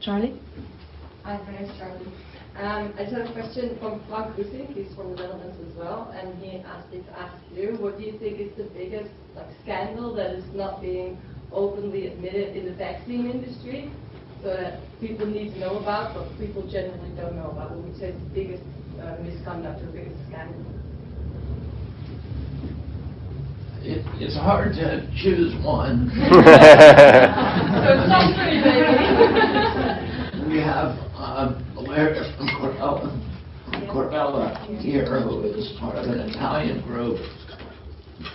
Charlie? Hi, my name is Charlie. I just have a question from Frank Rusink, he's from the Netherlands as well, and he asked me to ask you, what do you think is the biggest scandal that is not being openly admitted in the vaccine industry, so that people need to know about, but people generally don't know about? What would you say is the biggest misconduct or biggest scandal? It's hard to choose one. So it's all three, baby. We have a lawyer from Corvelva here, who is part of an Italian group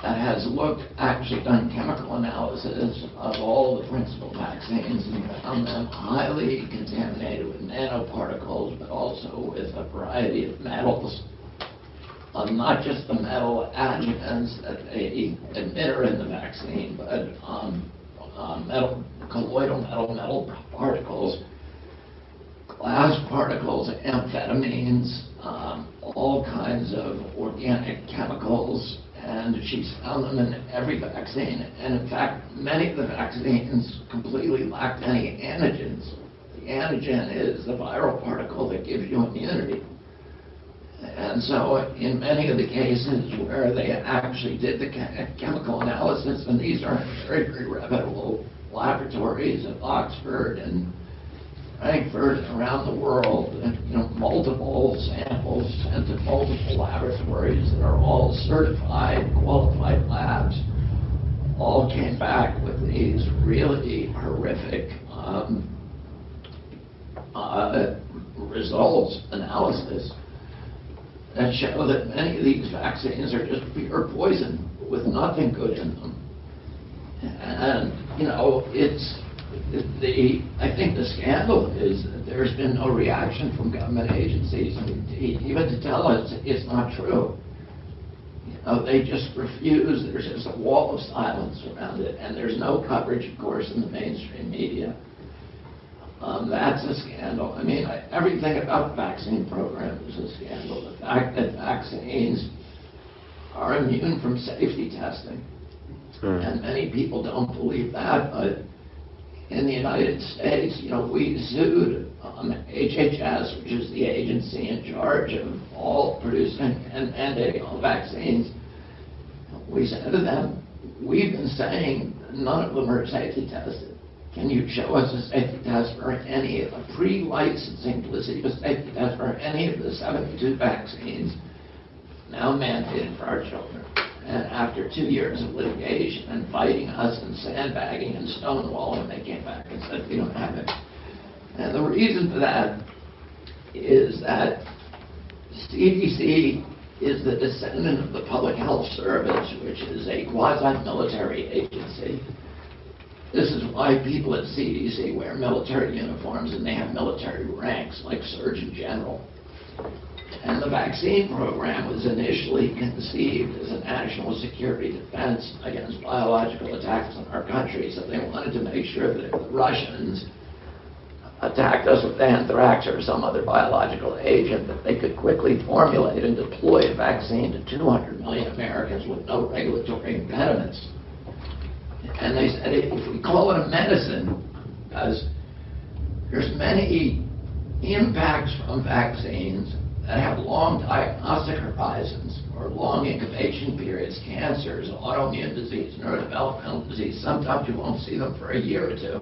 that has actually done chemical analysis of all the principal vaccines and found them highly contaminated with nanoparticles, but also with a variety of metals. Not just the metal adjuvants that they administer in the vaccine, but colloidal metal particles, glass particles, amphetamines, all kinds of organic chemicals, and she's found them in every vaccine. And in fact, many of the vaccines completely lacked any antigens. The antigen is the viral particle that gives you immunity. And so in many of the cases where they actually did the chemical analysis, and these are very, very reputable laboratories at Oxford and Frankfurt and around the world, and multiple samples sent to multiple laboratories that are all certified, qualified labs, all came back with these really horrific results, analysis, that show that many of these vaccines are just pure poison with nothing good in them. And, I think the scandal is that there's been no reaction from government agencies, even to tell us it's not true. They just refuse. There's just a wall of silence around it, and there's no coverage, of course, in the mainstream media. That's a scandal. I mean, everything about the vaccine program is a scandal. The fact that vaccines are immune from safety testing, and many people don't believe that, but in the United States, we sued HHS, which is the agency in charge of all producing and mandating all vaccines. We said to them, we've been saying none of them are safety tested. Can you show us a safety test for a pre-licensing placebo safety test for any of the 72 vaccines now mandated for our children? And after 2 years of litigation and fighting us and sandbagging and stonewalling, they came back and said, we don't have it. And the reason for that is that CDC is the descendant of the Public Health Service, which is a quasi-military agency. This is why people at CDC wear military uniforms and they have military ranks like Surgeon General. And the vaccine program was initially conceived as a national security defense against biological attacks on our country. So they wanted to make sure that if the Russians attacked us with anthrax or some other biological agent, that they could quickly formulate and deploy a vaccine to 200 million Americans with no regulatory impediments. And they said, if we call it a medicine, because there's many impacts from vaccines that have long diagnostic horizons or long incubation periods, cancers, autoimmune disease, neurodevelopmental disease. Sometimes you won't see them for a year or two.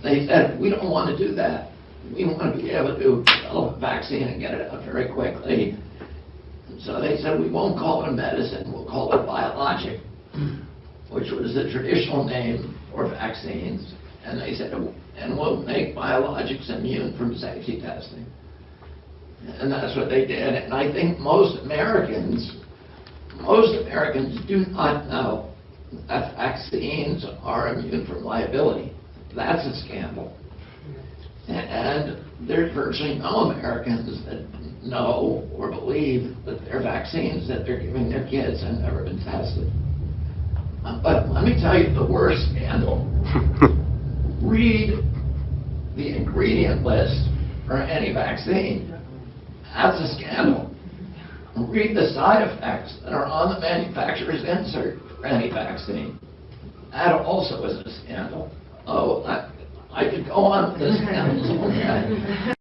They said, we don't want to do that. We want to be able to develop a vaccine and get it out very quickly. And so they said, we won't call it a medicine, we'll call it biologic, which was the traditional name for vaccines. And they said, and we'll make biologics immune from safety testing. And that's what they did. And I think most Americans do not know that vaccines are immune from liability. That's a scandal. And there's virtually no Americans that know or believe that their vaccines that they're giving their kids have never been tested. But let me tell you the worst scandal. Read the ingredient list for any vaccine. That's a scandal. Read the side effects that are on the manufacturer's insert for any vaccine. That also is a scandal. Oh, I could go on with this.